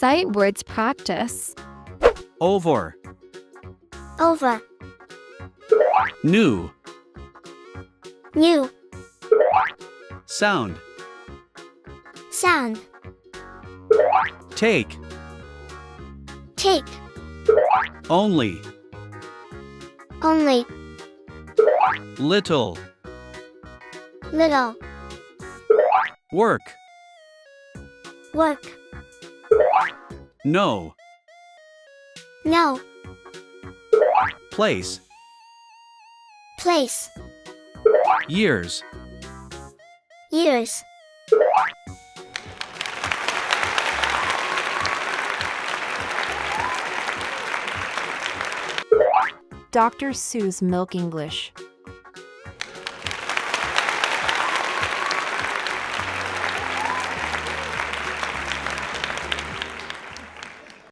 Sight words practice. over, over, new, new, sound, sound, take, take, only, only, little, little, work, work, no, no, place, place, years. years. Dr. Su's Milk English.